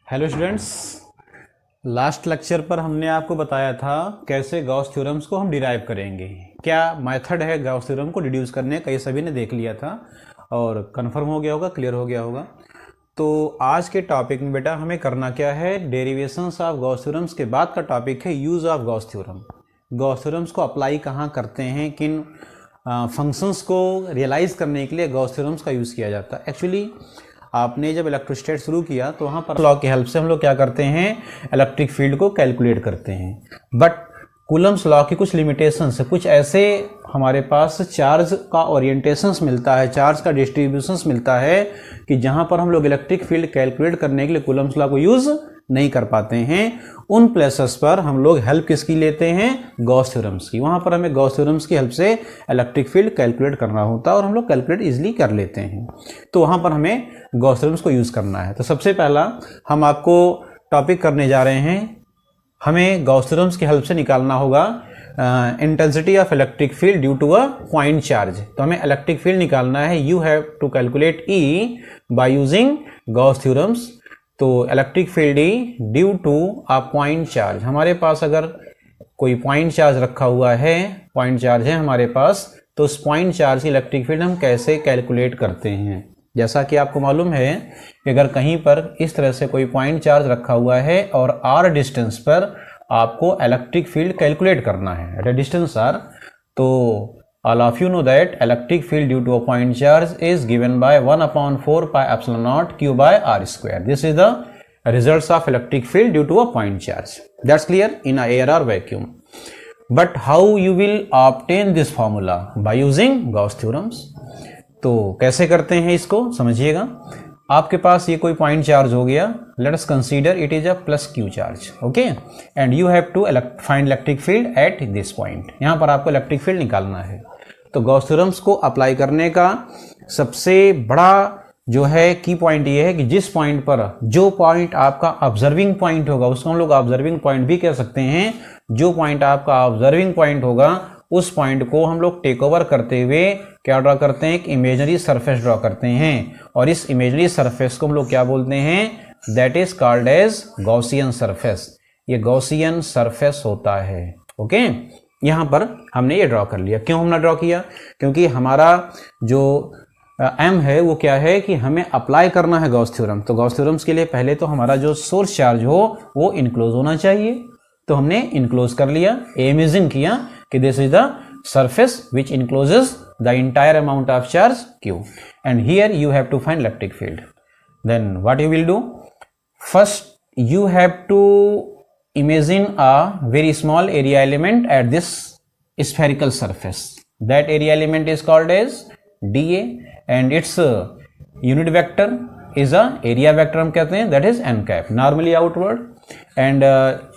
Hello students, last lecture पर हमने आपको बताया था कैसे गॉस थ्योरम्स को हम डिराइव करेंगे, क्या मेथड है गॉस थ्योरम को डिड्यूस करने का। ये सभी ने देख लिया था और कंफर्म हो गया होगा, क्लियर हो गया होगा। तो आज के टॉपिक में बेटा हमें करना क्या है, डेरिवेशंस ऑफ गॉस थ्योरम्स के बाद का टॉपिक है use of Gauss theorem. Gauss theorems को अप्लाई कहाँ करते हैं, किन फंक्शंस को रियलाइज़ करने के लिए गॉस थ्योरम्स का यूज़ किया जाता है। एक्चुअली आपने जब इलेक्ट्रोस्टैट शुरू किया तो वहाँ पर लॉ की हेल्प से हम लोग क्या करते हैं, इलेक्ट्रिक फील्ड को कैलकुलेट करते हैं। बट कूलम्स लॉ की कुछ लिमिटेशंस है, कुछ ऐसे हमारे पास चार्ज का ओरिएंटेशंस मिलता है, चार्ज का डिस्ट्रीब्यूशंस मिलता है कि जहाँ पर हम लोग इलेक्ट्रिक फील्ड कैलकुलेट करने के लिए कूलम्स लॉ को यूज़ नहीं कर पाते हैं। उन प्लेसेस पर हम लोग हेल्प किसकी लेते हैं, गॉस थ्योरम्स की। वहाँ पर हमें गॉस थ्योरम्स की हेल्प से इलेक्ट्रिक फील्ड कैलकुलेट करना होता है और हम लोग कैलकुलेट इजीली कर लेते हैं। तो वहाँ पर हमें गॉस थ्योरम्स को यूज़ करना है। तो सबसे पहला हम आपको टॉपिक करने जा रहे हैं, हमें गॉस थ्योरम्स की हेल्प से निकालना होगा intensity of electric field due to a point charge. तो हमें इलेक्ट्रिक फील्ड निकालना है, you have to calculate E by using Gauss theorems. तो electric field E due to a point charge, हमारे पास अगर कोई पॉइंट चार्ज रखा हुआ है, पॉइंट चार्ज है हमारे पास, तो उस पॉइंट चार्ज की इलेक्ट्रिक फील्ड हम कैसे कैलकुलेट करते हैं। जैसा कि आपको मालूम है कि अगर कहीं पर इस तरह से कोई पॉइंट चार्ज रखा हुआ है और आर डिस्टेंस पर आपको इलेक्ट्रिक फील्ड कैलकुलेट करना है एट अ डिस्टेंस आर, तो all of you know that electric field due to a point charge is given by 1/4 pi epsilon naught q by r square. This is the results of electric field due to a point charge. That's clear in a air or vacuum. But how you will obtain this formula? By using Gauss theorems. तो कैसे करते हैं इसको समझिएगा। आपके पास ये कोई point charge हो गया, let us consider it is a plus Q charge, okay, and you have to find electric field at this point. यहाँ पर आपको इलेक्ट्रिक फील्ड निकालना है। तो गॉस थ्योरम्स को अप्लाई करने का सबसे बड़ा जो है की पॉइंट ये है कि जिस पॉइंट पर, जो पॉइंट आपका ऑब्जर्विंग पॉइंट होगा उसको हम लोग ऑब्जर्विंग पॉइंट भी कह सकते हैं। जो पॉइंट आपका ऑब्जर्विंग पॉइंट होगा उस पॉइंट को हम लोग टेक ओवर करते हुए क्या ड्रॉ करते हैं, एक इमेजनरी सरफेस ड्रॉ करते हैं। और इस इमेजनरी सरफेस को हम लोग क्या बोलते हैं, that is called as Gaussian surface. ये गॉसियन सरफेस होता है, ओके। यहाँ पर हमने ये ड्रॉ कर लिया। क्यों हमने ड्रॉ किया, क्योंकि हमारा जो एम है वो क्या है कि हमें अप्लाई करना है गॉस थ्योरम। तो गॉस थ्योरम्स के लिए पहले तो हमारा जो सोर्स चार्ज हो वो इनक्लोज होना चाहिए। तो हमने इनक्लोज कर लिया, इमेजिन किया कि this is the surface which encloses the entire amount of charge q, and here you have to find electric field. Then what you will do, first you have to imagine a very small area element at this spherical surface. That area element is called as dA and its unit vector is a area vector हम कहते हैं, that is n cap, normally outward. And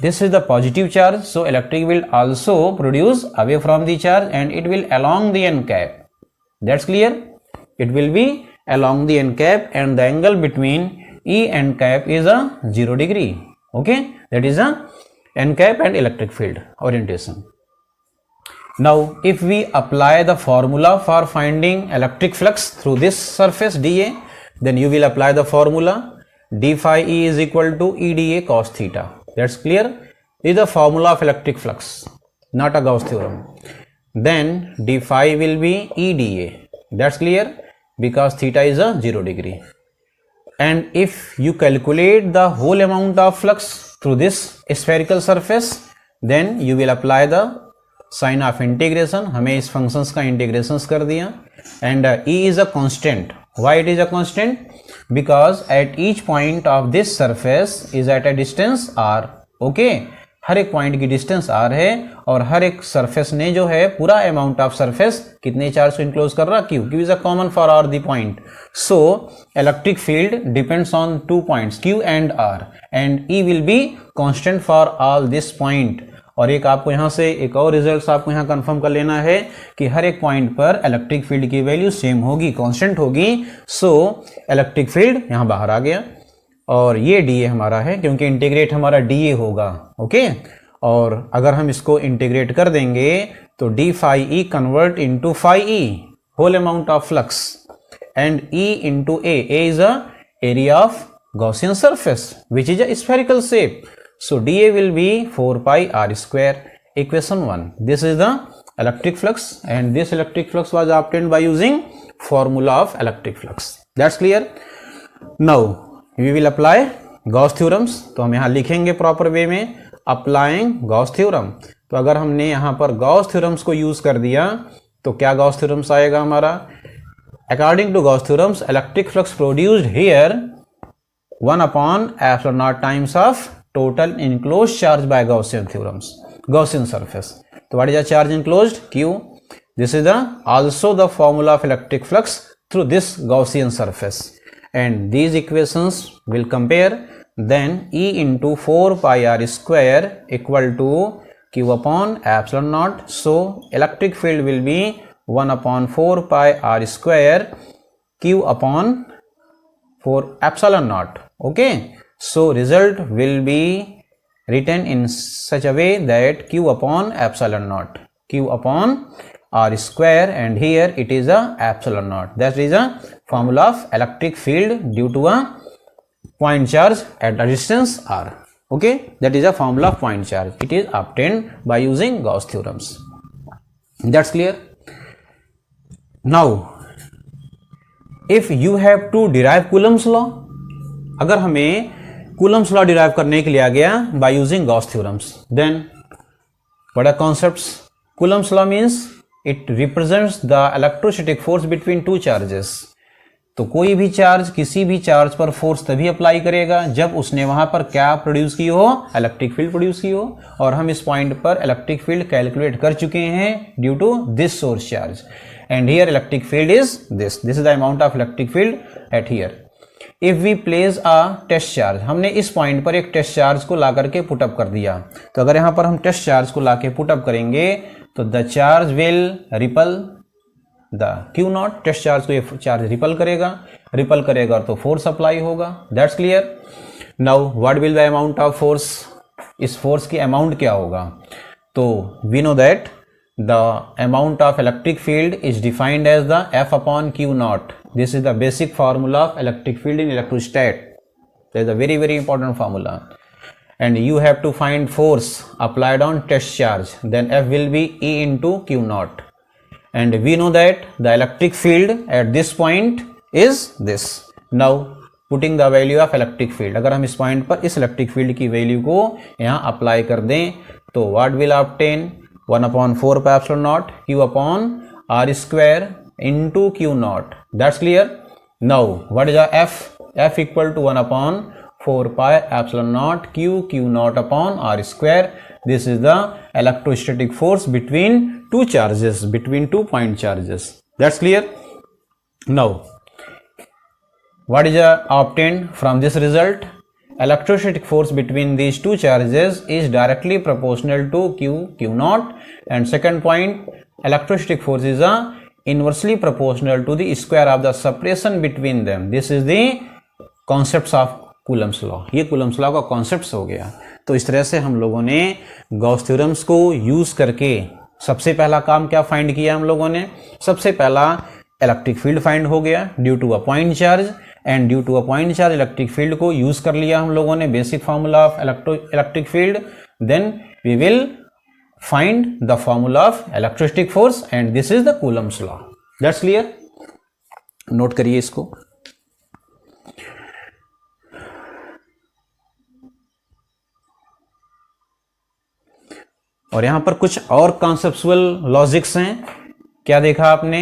this is the positive charge, so electric will also produce away from the charge and it will along the n cap. That's clear, it will be along the n cap and the angle between E and cap is a 0 degree, okay, that is a n cap and electric field orientation. Now if we apply the formula for finding electric flux through this surface dA, then you will apply the formula d phi E is equal to EdA cos theta. That's clear. This is the formula of electric flux, not a Gauss theorem. Then d phi will be EdA. That's clear because theta is a 0 degree. And if you calculate the whole amount of flux through this spherical surface, then you will apply the sign of integration. हमें इस functions का integrations कर दिया and E is a constant. Why it is a constant? Because at each point of this surface is at a distance r, okay? हर एक point की distance r है और हर एक सरफेस ने जो है पूरा अमाउंट ऑफ सरफेस कितने चार्ज को इनक्लोज कर रहा, q is a common for r the point. So electric field depends on two points q and r and E will be constant for all this point. और एक आपको यहाँ से एक और रिजल्ट आपको यहाँ कंफर्म कर लेना है कि हर एक पॉइंट पर इलेक्ट्रिक फील्ड की वैल्यू सेम होगी, कांस्टेंट होगी। सो इलेक्ट्रिक फील्ड यहाँ बाहर आ गया और ये डी ए हमारा है क्योंकि इंटीग्रेट हमारा डी ए होगा, ओके। और अगर हम इसको इंटीग्रेट कर देंगे तो d phi E convert into phi E whole amount of flux and E into A is a area of Gaussian surface which is a spherical shape. So dA will be 4 pi r square. Equation 1. This is the electric flux and this electric flux was obtained by using formula of electric flux. That's clear. Now we will apply Gauss theorems. तो हम यहाँ लिखेंगे proper way में applying Gauss theorem. तो अगर हमने यहाँ पर Gauss theorems को यूज कर दिया तो क्या Gauss theorems आएगा हमारा? According to Gauss theorems, electric flux produced here 1 upon epsilon naught times of total enclosed charge by Gaussian theorems. Gaussian surface. So what is the charge enclosed? Q. This is also the formula of electric flux through this Gaussian surface. And these equations will compare. Then E into 4 pi r square equal to Q upon epsilon naught. So electric field will be 1 upon 4 pi r square Q upon 4 epsilon naught. Okay. So result will be written in such a way that Q upon epsilon naught, Q upon r square, and here it is a epsilon naught. That is a formula of electric field due to a point charge at a distance r. Okay, that is a formula of point charge. It is obtained by using Gauss theorems. That's clear. Now if you have to derive Coulomb's law, अगर हमें Coulomb's law derive करने के लिए आ गया by using Gauss theorems, then what are concepts? Coulomb's law means it represents the electrostatic force between two charges. तो कोई भी charge किसी भी चार्ज पर फोर्स तभी अप्लाई करेगा जब उसने वहां पर क्या प्रोड्यूस की हो? इलेक्ट्रिक फील्ड प्रोड्यूस की हो. और हम इस पॉइंट पर इलेक्ट्रिक फील्ड कैलकुलेट कर चुके हैं due to this source charge. And here electric field is this is the amount of electric field at here. If we place a test charge, हमने इस पॉइंट पर एक टेस्ट चार्ज को ला करके put up कर दिया. तो अगर यहां पर हम टेस्ट चार्ज को ला के पुटअप करेंगे तो the charge will repel the Q naught. Test charge को ये चार्ज रिपल करेगा तो फोर्स अप्लाई होगा. That's clear. Now what will the amount of force? इस फोर्स की अमाउंट क्या होगा? तो we know that the amount of electric field is defined as the F upon Q naught. This is the basic formula of electric field in electrostat. That is a very, very important formula. And you have to find force applied on test charge. Then F will be E into Q naught. And we know that the electric field at this point is this. Now putting the value of electric field. अगर हम इस point पर इस electric field की value को यहाँ apply कर दें तो what will obtain? 1 upon 4 pi epsilon naught Q upon r square into Q naught. That's clear. Now what is the F? F equal to 1 upon 4 pi epsilon naught Q naught upon r square. This is the electrostatic force between two charges, between 2 point charges. That's clear. Now what is obtained from this result? Electrostatic force between these two charges is directly proportional to Q naught. And second point, electrostatic force is inversely proportional to the square of the separation between them. This is the concepts of Coulomb's law. ये Coulomb's law का concepts हो गया. तो इस तरह से हम लोगों ने Gauss theorems को यूज करके सबसे पहला काम क्या फाइंड किया हम लोगों ने? सबसे पहला इलेक्ट्रिक फील्ड फाइंड हो गया due to a point charge. And due to a point charge electric field को यूज कर लिया हम लोगों ने, basic formula of electric field. Then we will find the formula of electrostatic force and this is the Coulomb's law. That's clear. Note करिए इसको. और यहां पर कुछ और कॉन्सेप्चुअल लॉजिक्स हैं. क्या देखा आपने?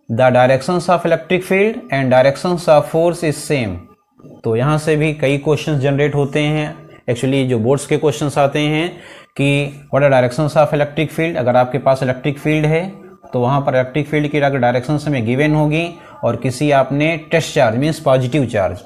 The directions of electric field and directions of force is same. तो यहां से भी कई क्वेश्चंस जनरेट होते हैं. एक्चुअली जो बोर्ड्स के क्वेश्चंस आते हैं कि what are directions of electric field. अगर आपके पास इलेक्ट्रिक फील्ड है तो वहां पर इलेक्ट्रिक फील्ड की अगर डायरेक्शंस हमें गिवन होगी और किसी आपने test charge means positive charge,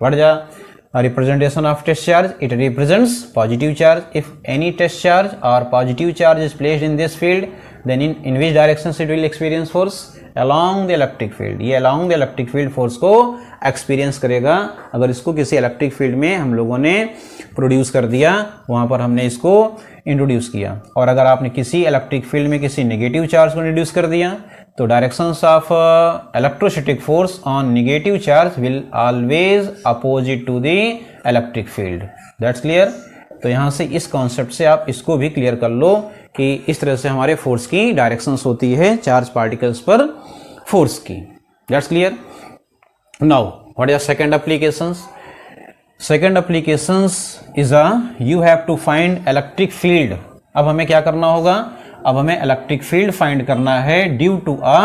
what is the representation of test charge? It represents positive charge. If any test charge or positive charge is placed in this field then in which direction it will experience force? along the electric field. ये along the electric field force को experience करेगा. अगर इसको किसी electric field में हम लोगों ने प्रोड्यूस कर दिया, वहां पर हमने इसको इंट्रोड्यूस किया. और अगर आपने किसी इलेक्ट्रिक फील्ड में किसी नेगेटिव चार्ज को इंट्रोड्यूस कर दिया तो directions of electrostatic force on negative charge will always opposite to the electric field. That's clear. तो यहाँ से इस कॉन्सेप्ट से आप इसको भी क्लियर कर लो कि इस तरह से हमारे फोर्स की डायरेक्शंस होती है चार्ज पार्टिकल्स पर फोर्स की। That's clear. Now what is second applications? Second applications is you have to find electric field. अब हमें क्या करना होगा? अब हमें इलेक्ट्रिक फील्ड फाइंड करना है due to a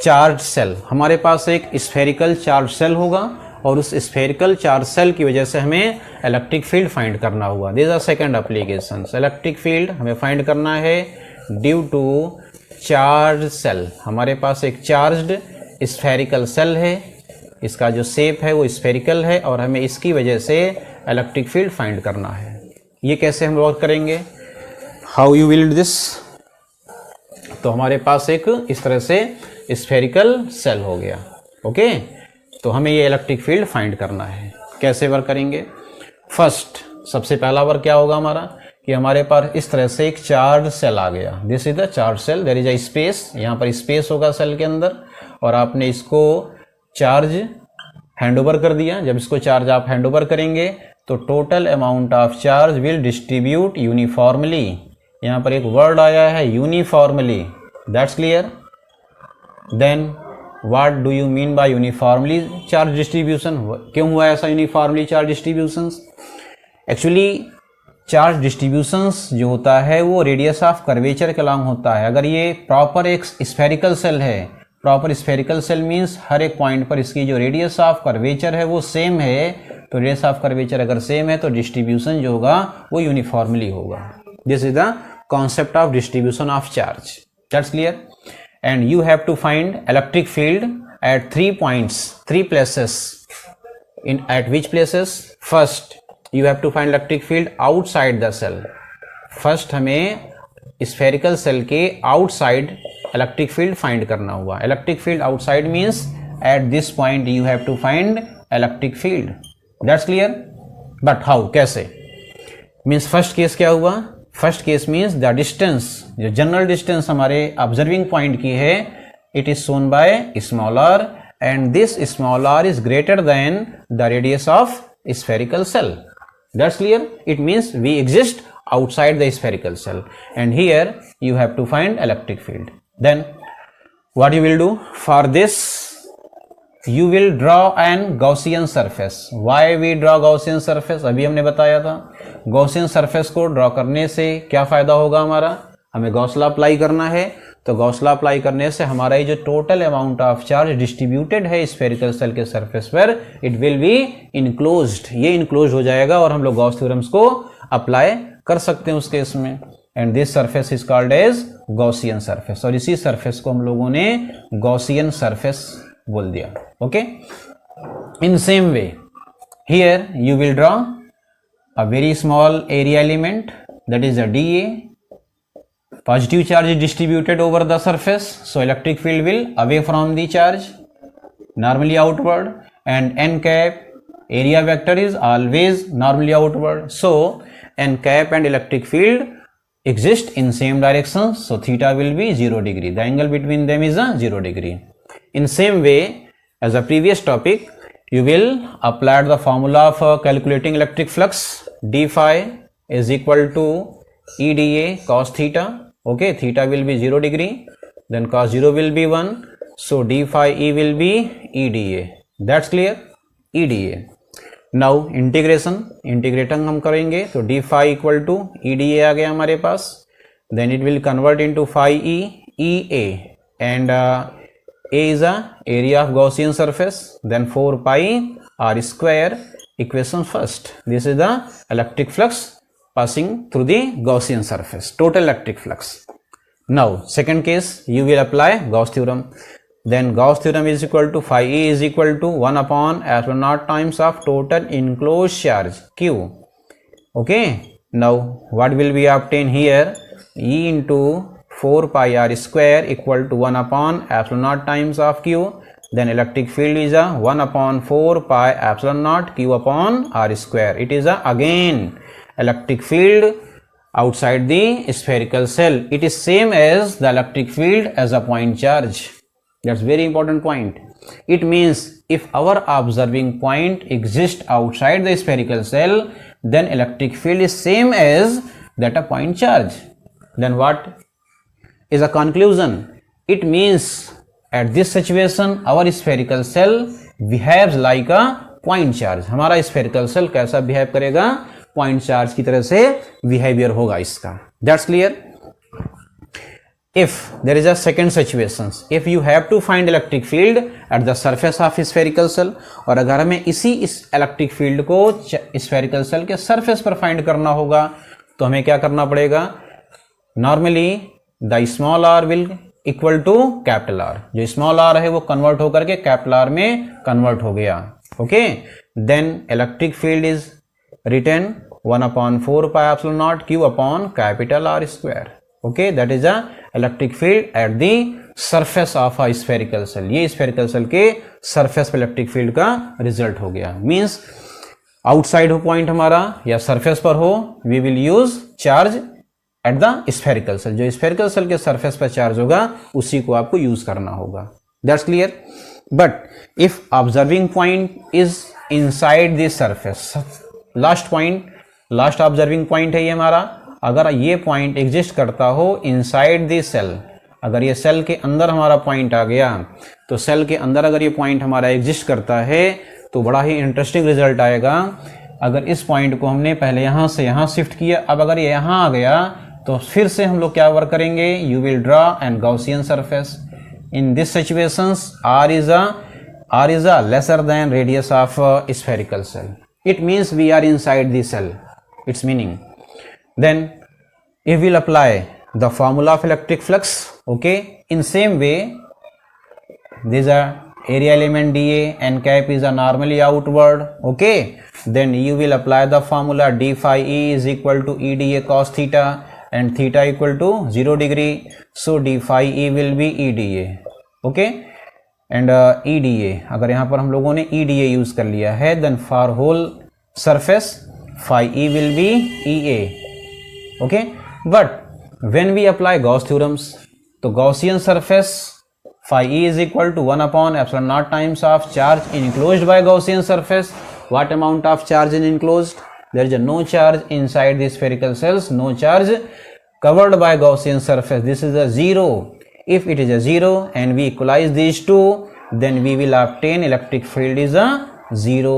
charge shell. हमारे पास एक स्फेरिकल चार्ज सेल होगा और उस स्फेरिकल चार्ज सेल की वजह से हमें इलेक्ट्रिक फील्ड फाइंड करना होगा। This are second application. Electric field हमें फाइंड करना है ड्यू टू चार्ज सेल। हमारे पास एक चार्ज्ड स्फेरिकल सेल है, इसका जो शेप है वो स्फेरिकल है और हमें इसकी वजह से इलेक्ट्रिक फील्ड फाइंड करना है। ये कैसे हम वर्क करेंगे? How you will this? तो हमारे पास एक इस तरह से स्फेरिकल सेल हो गया। ओके, तो हमें ये इलेक्ट्रिक फील्ड फाइंड करना है। कैसे वर्क करेंगे? फर्स्ट, सबसे पहला वर्क क्या होगा हमारा कि हमारे पास इस तरह से एक चार्ज सेल आ गया। This is the charge shell, there is a space, यहाँ पर स्पेस होगा सेल के अंदर और आपने इसको चार्ज हैंड ओवर कर दिया। जब इसको चार्ज आप हैंड ओवर करेंगे तो total amount of charge will distribute uniformly. यहाँ पर एक वर्ड आया है uniformly. That's clear. Then what do you mean by uniformly charge distribution? क्यों हुआ ऐसा uniformly charge distributions? Actually charge distributions जो होता है वो रेडियस ऑफ कर्वेचर के अलॉन्ग होता है। अगर ये प्रॉपर एक स्फेरिकल सेल है, प्रॉपर स्फेरिकल सेल मीन्स हर एक पॉइंट पर इसकी जो रेडियस ऑफ कर्वेचर है वो सेम है। तो रेडियस ऑफ कर्वेचर अगर सेम है तो डिस्ट्रीब्यूशन जो होगा वो यूनिफॉर्मली होगा। This is the concept of distribution of charge. That's clear. And you have to find electric field at 3 points, 3 places. At which places? First, you have to find electric field outside the cell. First हमें spherical cell के outside electric field find करना हुआ। Electric field outside means at this point you have to find electric field. That's clear. But how? कैसे? Means first case क्या हुआ? First case means the distance, जो general distance हमारे observing point की है, it is shown by small r and this small r is greater than the radius of spherical shell. That's clear. It means we exist outside the spherical shell and here you have to find electric field. Then what you will do for this? You will draw an Gaussian surface. Why we draw Gaussian surface? अभी हमने बताया था Gaussian surface को draw करने से क्या फायदा होगा हमारा? हमें गॉस लॉ अप्लाई करना है। तो गॉस लॉ अप्लाई करने से हमारा ये जो total amount of charge distributed है स्फेरिकल सेल के सरफेस पर, इट विल बी इनक्लोज्ड। ये इनक्लोज हो जाएगा और हम लोग गॉस थ्योरम्स को अप्लाई कर सकते हैं उस केस में। And this surface is called as Gaussian surface. और इसी सरफेस को हम लोगों ने गॉसियन सरफेस बोल दिया। Okay, in same way here you will draw a very small area element, that is a dA. Positive charge is distributed over the surface, so electric field will away from the charge, normally outward, and n cap area vector is always normally outward. So n cap and electric field exist in same direction, so theta will be 0 degree. The angle between them is a 0 degree. In same way as a previous topic, you will apply the formula of calculating electric flux. d phi is equal to EDA cos theta. Okay, theta will be 0 degree, then cos 0 will be 1, so d phi E will be EDA. That's clear? EDA. Now integration, integrating हम करेंगे तो d phi equal to EDA आ गया हमारे पास, then it will convert into phi E, EA, and A is a area of Gaussian surface, then 4 pi r square, equation first. This is the electric flux passing through the Gaussian surface, total electric flux. Now second case, you will apply Gauss theorem. Then Gauss theorem is equal to phi E is equal to 1 upon epsilon naught times of total enclosed charge Q. Okay, now what will we obtain here? E into 4 pi r square equal to 1 upon epsilon naught times of Q. Then electric field is a 1 upon 4 pi epsilon naught Q upon r square. It is a again electric field outside the spherical cell. It is same as the electric field as a point charge. That's very important point. It means if our observing point exists outside the spherical cell, then electric field is same as that of point charge. Then what is a conclusion? It means at this situation our spherical cell behaves like a point charge. हमारा spherical cell कैसा behave करेगा? Point charge की तरह से behavior होगा इसका. That's clear? If there is a second situation, if you have to find electric field at the surface of spherical cell, और अगर हमें इस electric field को spherical cell के surface पर find करना होगा, तो हमें क्या करना पड़ेगा? Normally the small r will equal to capital R. जो small r है वो convert होकर के capital R में convert हो गया. Okay? Then electric field is written 1/4 pi epsilon naught q upon capital R square. Okay, that is a electric field at the surface of a spherical cell. ये spherical cell के surface पे electric field का result हो गया. Means outside हो point हमारा या surface पर हो, we will use charge at the spherical cell. जो spherical cell के surface पर charge होगा उसी को आपको use करना होगा. That's clear? But if observing point is inside the surface, last observing point है ये हमारा, अगर ये पॉइंट एग्जिस्ट करता हो इनसाइड द सेल, अगर ये सेल के अंदर हमारा पॉइंट आ गया, तो सेल के अंदर अगर ये पॉइंट हमारा एग्जिस्ट करता है तो बड़ा ही इंटरेस्टिंग रिजल्ट आएगा. अगर इस पॉइंट को हमने पहले यहाँ से यहाँ शिफ्ट किया, अब अगर ये यहाँ आ गया तो फिर से हम लोग क्या वर्क करेंगे? You will draw an Gaussian surface. In this situations r is a lesser than radius of spherical cell. It means we are inside the cell. Its meaning. Then if we'll apply the formula of electric flux, okay, in same way, these are area element dA and cap is a normally outward, okay, then you will apply the formula d phi e is equal to e dA cos theta and theta equal to 0 degree, so d phi e will be e dA, okay, and e dA अगर यहाँ पर हम लोगों ने e dA use कर लिया है, then for whole surface phi e will be EA. Okay, but when we apply Gauss theorems, तो Gaussian surface phi e is equal to 1/epsilon naught times of charge enclosed by Gaussian surface. What amount of charge is enclosed? There is no charge inside the spherical cells, no charge covered by Gaussian surface. This is a 0. If it is a 0 and we equalize these two, then we will obtain electric field is a 0.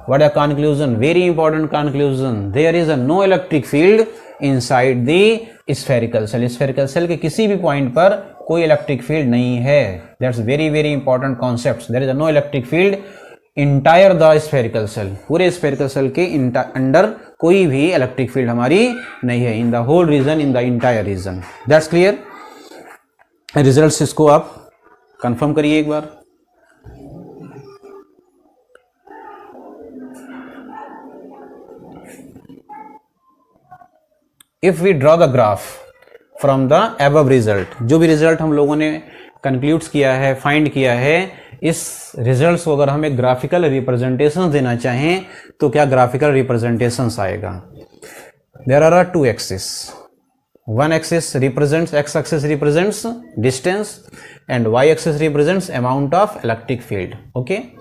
What a conclusion? Very important conclusion. There is a no electric field inside the spherical cell. Spherical cell के किसी भी point पर कोई electric field नहीं है. That's very very important concepts. There is a no electric field entire the spherical cell. पूरे spherical cell के अंदर कोई भी electric field हमारी नहीं है. In the whole region, in the entire region. That's clear? Results इसको आप confirm करिए एक बार. If we draw the graph from the above result, जो भी result हम लोगों ने conclude किया है, find किया है, इस results को अगर हमें graphical representations देना चाहें तो क्या graphical representations आएगा? There are two axes. One axis represents, x axis represents distance and y axis represents amount of electric field. Okay,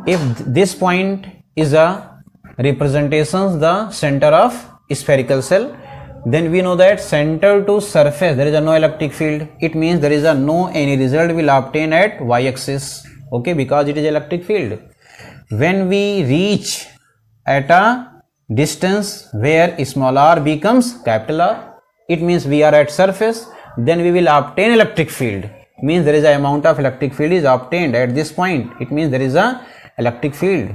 if this point is a representation the center of spherical cell, then we know that center to surface there is a no electric field. It means there is a no any result will obtain at y axis, okay, because it is electric field. When we reach at a distance where small r becomes capital R, it means we are at surface, then we will obtain electric field. Means there is a amount of electric field is obtained at this point. It means there is a electric field.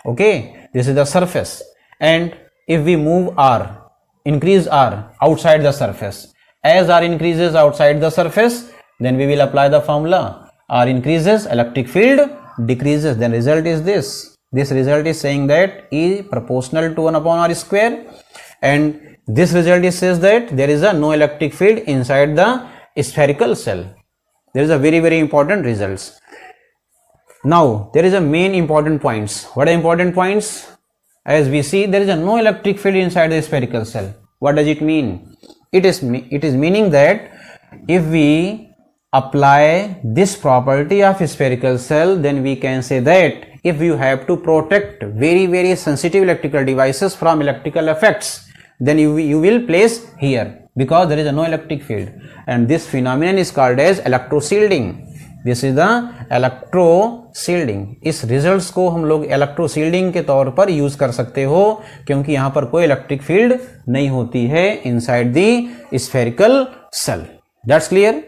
Okay, this is the surface, and if we move r, increase r outside the surface, as r increases outside the surface, then we will apply the formula. R increases, electric field decreases. Then result is this. This result is saying that E proportional to 1/r square, and this result is says that there is a no electric field inside the spherical cell. There is a very very important results. Now there is a main important points. What are important points? As we see, there is a no electric field inside the spherical cell. What does it mean? It is meaning that if we apply this property of spherical cell, then we can say that if you have to protect very sensitive electrical devices from electrical effects, then you will place here, because there is no electric field, and this phenomenon is called as electroshielding. This is the electro shielding. इस results को हम लोग electro shielding के तौर पर use कर सकते हो, क्योंकि यहां पर कोई इलेक्ट्रिक फील्ड नहीं होती है inside the spherical shell. That's clear.